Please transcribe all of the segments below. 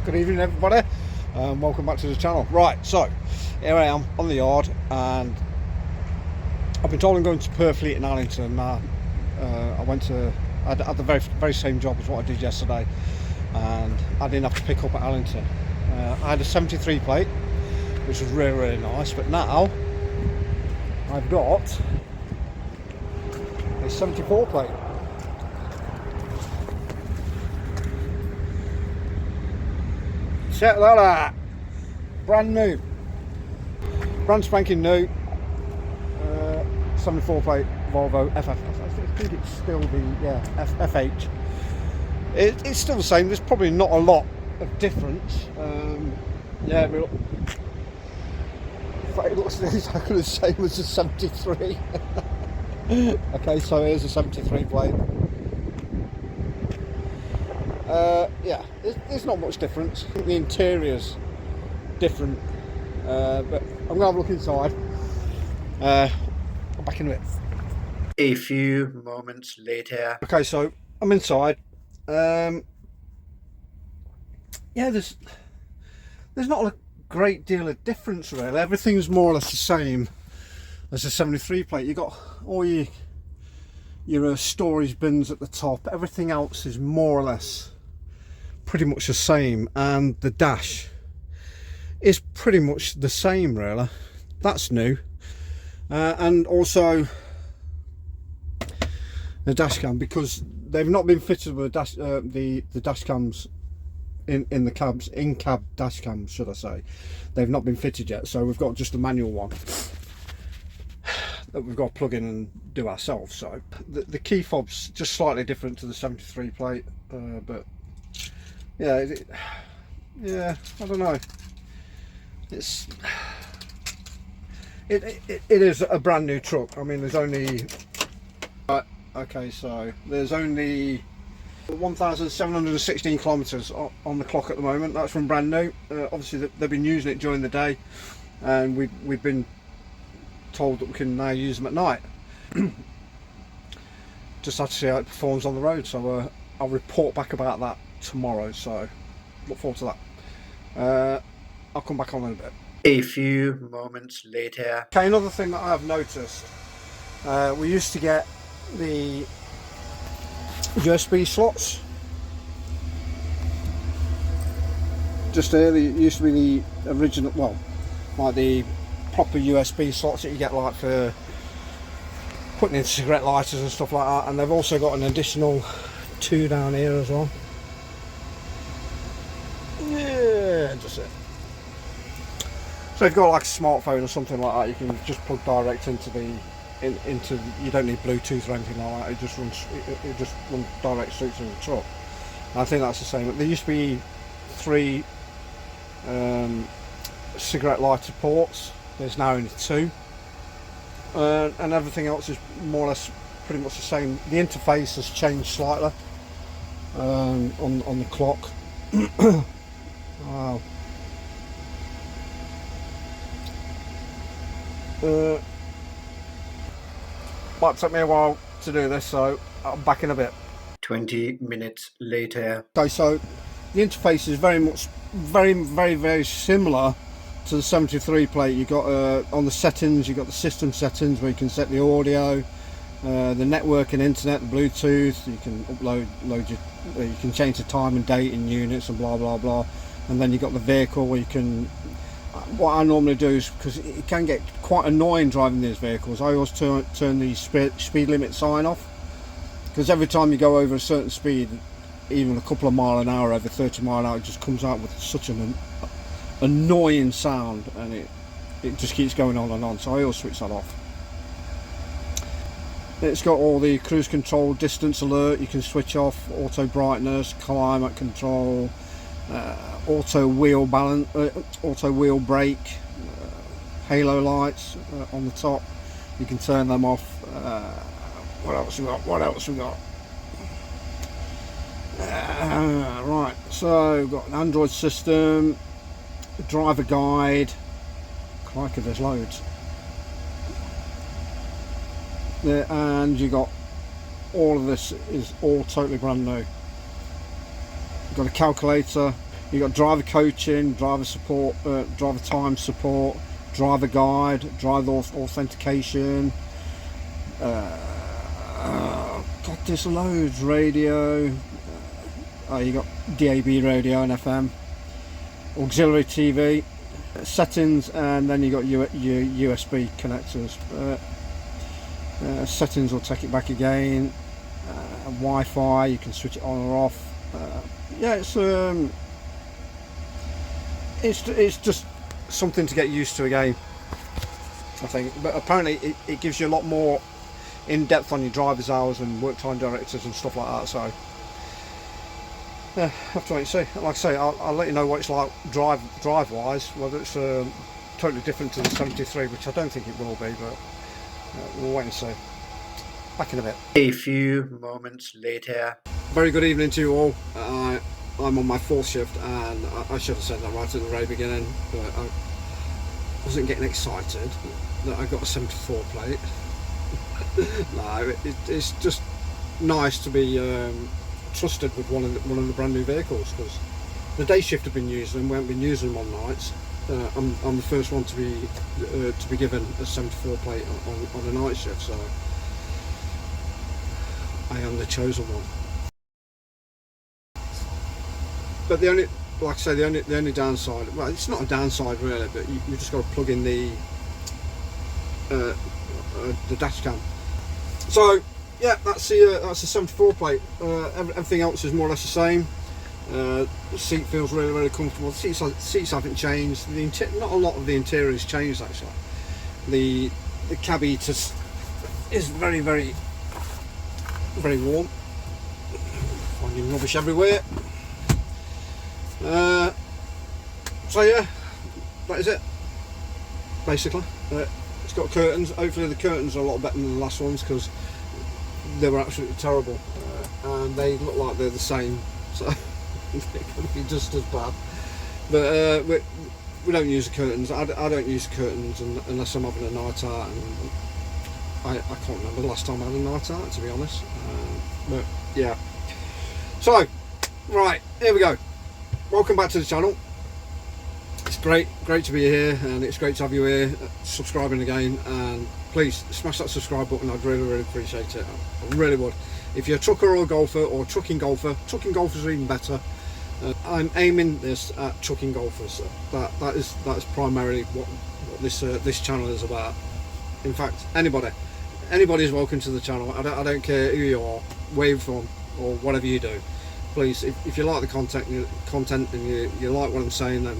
Good evening, everybody. Welcome back to the channel. Right, so here I am on the yard, and I've been told I'm going to Purfleet in Allington. I had the very same job as what I did yesterday, and I didn't have to pick up at Allington. I had a 73 plate, which was really nice, but now I've got a 74 plate. Check that out, brand new, brand spanking new, 74 plate Volvo FH. I think it's still the FH. It's still the same. There's probably not a lot of difference. It looks exactly the same as the 73. Okay, so here's a 73 plate. There's not much difference. I think the interior's different, but I'm gonna have a look inside. I'm back in a bit. A few moments later. Okay, so I'm inside. There's not a great deal of difference really. Everything's more or less the same as the 73 plate. You got all your storage bins at the top. Everything else is more or less pretty much the same, and the dash is pretty much the same really. That's new, and also the dash cam, because they've not been fitted with dash, the dash cams in the cabs, in cab dash cams should I say. They've not been fitted yet, so we've got just a manual one that we've got to plug in and do ourselves. So the key fob's just slightly different to the 73 plate, but yeah, I don't know. It is a brand new truck. I mean, there's only there's only 1,716 kilometers on the clock at the moment. That's from brand new. Obviously they've been using it during the day, and we've been told that we can now use them at night. Just have to see how it performs on the road, so I'll report back about that tomorrow, so look forward to that. I'll come back on in a bit. A few moments later. Okay, another thing that I have noticed, we used to get the USB slots just here. They used to be the original, well, like the proper USB slots that you get like for putting in cigarette lighters and stuff like that, and they've also got an additional 2 down here as well. Yeah, just it. So if you've got like a smartphone or something like that, you can just plug direct into you don't need Bluetooth or anything like that. It just runs direct straight to the truck. And I think that's the same. There used to be 3 cigarette lighter ports. There's now only 2, and everything else is more or less pretty much the same. The interface has changed slightly on the clock. Wow. Might take me a while to do this, so I'm back in a bit. 20 minutes later. Okay, so the interface is very similar to the 73 plate. You got on the settings, you got the system settings where you can set the audio, the network and internet, the Bluetooth. You can you can change the time and date in units and blah blah blah. And then you got the vehicle where you can. What I normally do is, because it can get quite annoying driving these vehicles, I always turn the speed limit sign off, because every time you go over a certain speed, even a couple of mile an hour, over 30 mile an hour, it just comes out with such an annoying sound, and it just keeps going on and on. So I always switch that off. It's got all the cruise control, distance alert, you can switch off, auto brightness, climate control, auto wheel balance, auto wheel brake, halo lights on the top. You can turn them off. What else we got? Right, so we've got an Android system, driver guide. Crikey, there's loads. There, and you got all of this is all totally brand new. You've got a calculator, You've got driver coaching, driver support, driver time support, driver guide, driver authentication. God, there's loads. Radio. You got DAB radio and FM. Auxiliary TV. Settings, and then you got your USB connectors. Settings will take it back again. Wi-Fi, you can switch it on or off. Yeah, it's just something to get used to again, I think. But apparently it gives you a lot more in depth on your driver's hours and work time directives and stuff like that. So yeah, have to wait and see. Like I say, I'll let you know what it's like drive wise, whether it's totally different to the 73, which I don't think it will be, but we'll wait and see. Back in a bit. A few moments later. Very good evening to you all. I'm on my 4th shift, and I should have said that right at the very beginning, but I wasn't getting excited that I got a 74 plate. No, it's just nice to be trusted with one of the brand new vehicles, because the day shift have been using them, we haven't been using them on nights. I'm the first one to be given a 74 plate on a night shift, so I am the chosen one. But the only downside, well, it's not a downside really, but you just got to plug in the dash cam. So yeah, that's the 74 plate. Everything else is more or less the same. The seat feels really, really comfortable. The seats haven't changed. Not a lot of the interior has changed actually. The cab heat is very, very, very warm. Finding rubbish everywhere. So yeah, that is it basically. It's got curtains. Hopefully the curtains are a lot better than the last ones, because they were absolutely terrible, and they look like they're the same, so they're going to be just as bad. But we don't use the curtains. I don't use the curtains unless I'm having a night out, and I can't remember the last time I had a night out, to be honest. But yeah, so right, here we go. Welcome back to the channel. It's great to be here, and it's great to have you here subscribing again, and please smash that subscribe button. I'd really, really appreciate it. I really would. If you're a trucker or a golfer, or trucking golfers are even better. I'm aiming this at trucking golfers. That is primarily what this channel is about. In fact, anybody's welcome to the channel. I don't care who you are, where you're from, or whatever you do. Please, if you like the content and you like what I'm saying, then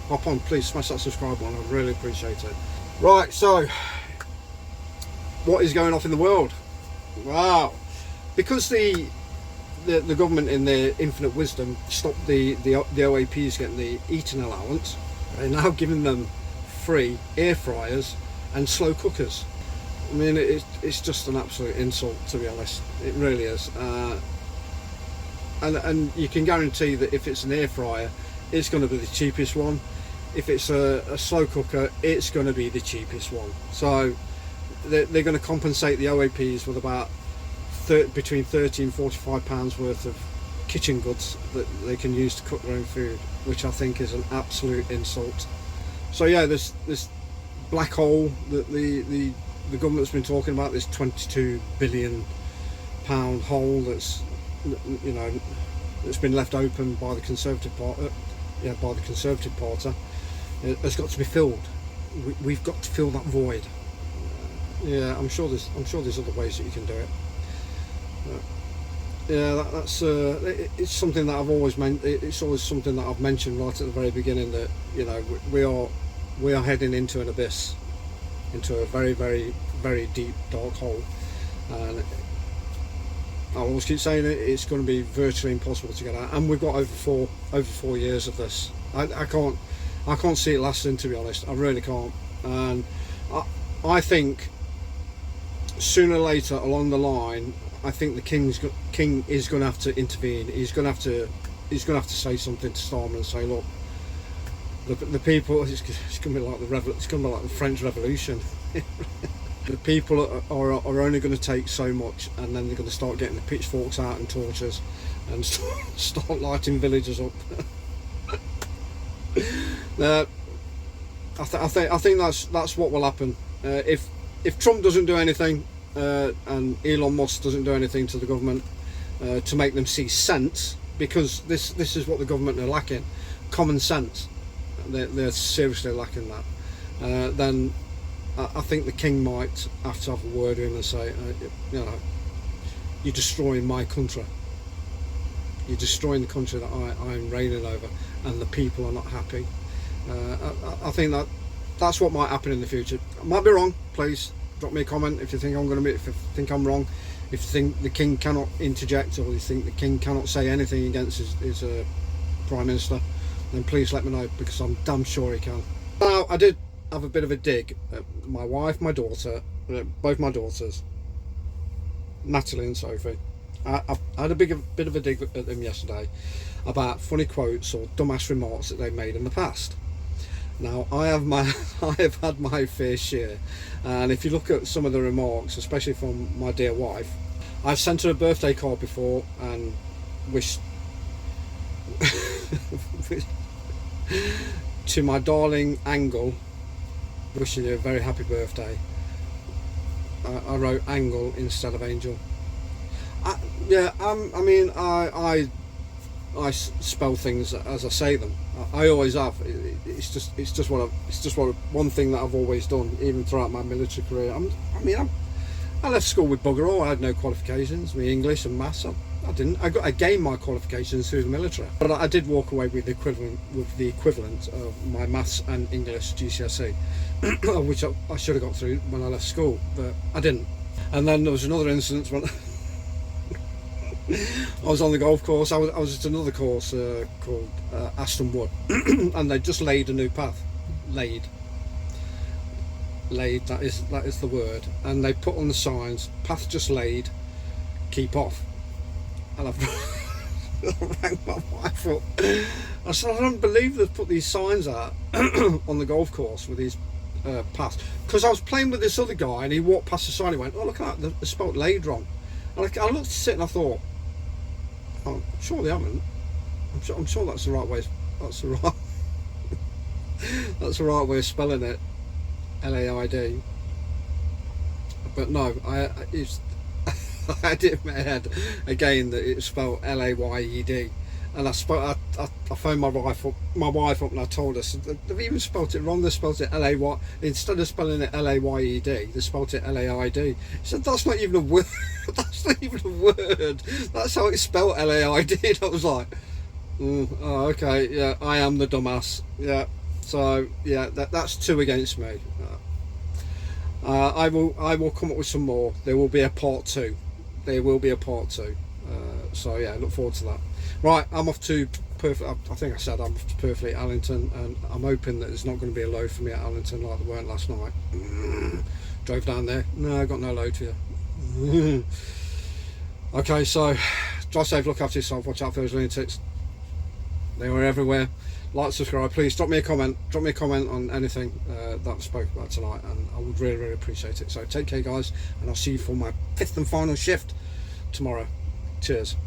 hop on, please smash that subscribe button. I'd really appreciate it. Right, so what is going off in the world? Wow, because the government in their infinite wisdom stopped the OAPs getting the eating allowance, they're now giving them free air fryers and slow cookers. I mean, it's just an absolute insult, to be honest. It really is. And you can guarantee that if it's an air fryer, it's going to be the cheapest one. If it's a slow cooker, it's going to be the cheapest one. So they're going to compensate the OAPs with about between 30 and 45 pounds worth of kitchen goods that they can use to cook their own food, which I think is an absolute insult. So yeah, this black hole that the government's been talking about, this 22 billion pound hole that's, you know, that's been left open by the Conservative Party, by the Conservative Party, has got to be filled. We've got to fill that void. Yeah, I'm sure there's other ways that you can do it. Yeah, that's it's something that I've always meant. It's always something that I've mentioned right at the very beginning, that, you know, we are heading into an abyss, into a very, very, very deep dark hole, and I always keep saying it's going to be virtually impossible to get out. And we've got over four years of this. I can't see it lasting, to be honest. I really can't. And I think sooner or later along the line, I think the king is going to have to intervene. He's going to have to say something to Starmer and say, look, the people. It's going to be like the French Revolution. The people are only going to take so much, and then they're going to start getting the pitchforks out and torches and start lighting villages up. I think that's what will happen if Trump doesn't do anything and Elon Musk doesn't do anything to the government to make them see sense, because this is what the government are lacking, common sense. They're seriously lacking that. Then I think the king might have to have a word with him and say, you know, you're destroying my country. You're destroying the country that I'm reigning over, and the people are not happy. I think that's what might happen in the future. I might be wrong. Please drop me a comment if you think I'm going to be. If you think I'm wrong, if you think the king cannot interject, or you think the king cannot say anything against his prime minister, then please let me know, because I'm damn sure he can. Now, I did have a bit of a dig at my wife, my daughter, both my daughters, Natalie and Sophie. I had a bit of a dig at them yesterday about funny quotes or dumbass remarks that they've made in the past. Now, I have had my fair share, and if you look at some of the remarks, especially from my dear wife, I've sent her a birthday card before and wished to my darling Angle, wishing you a very happy birthday. I wrote Angle instead of Angel. I mean, I spell things as I say them. I always have. It's just one thing that I've always done, even throughout my military career. I left school with bugger all. I had no qualifications. My English and maths, I didn't. I gained my qualifications through the military, but I did walk away with the equivalent of my maths and English GCSE, which I should have got through when I left school, but I didn't. And then there was another incident when I was on the golf course. I was at another course called Aston Wood, and they just laid a new path. Laid. That is the word. And they put on the signs, path just laid, keep off. And I rang my wife up. I said, I don't believe they've put these signs out on the golf course with these paths. Because I was playing with this other guy, and he walked past the sign. He went, "Oh, look at that! They spelled laid wrong." And I looked at it and I thought, "Oh, I'm sure they haven't. I'm sure that's the right way. That's the right. That's the right way of spelling it, LAID." But no, I had it in my head again that it's spelled LAYED, and I phoned my wife up and I told her, so they've even spelled it wrong. They spelled it LAY instead of spelling it LAYED. They spelled it LAID. She said, "That's not even a word. That's not even a word. That's how it's spelled, LAID." I was like, "Oh, okay, yeah, I am the dumbass." Yeah, so yeah, that's two against me. I will come up with some more. There will be a part two. So yeah, look forward to that. Right, I'm off to I think I said I'm off to Perfleet Allington, and I'm hoping that there's not going to be a load for me at Allington like there weren't last night. Drove down there, no, I got no load for you. Okay, so drive safe, look after yourself, watch out for those lunatics. They are everywhere. Like, subscribe, please drop me a comment on anything that I spoke about tonight, and I would really appreciate it. So take care, guys, and I'll see you for my 5th and final shift tomorrow. Cheers.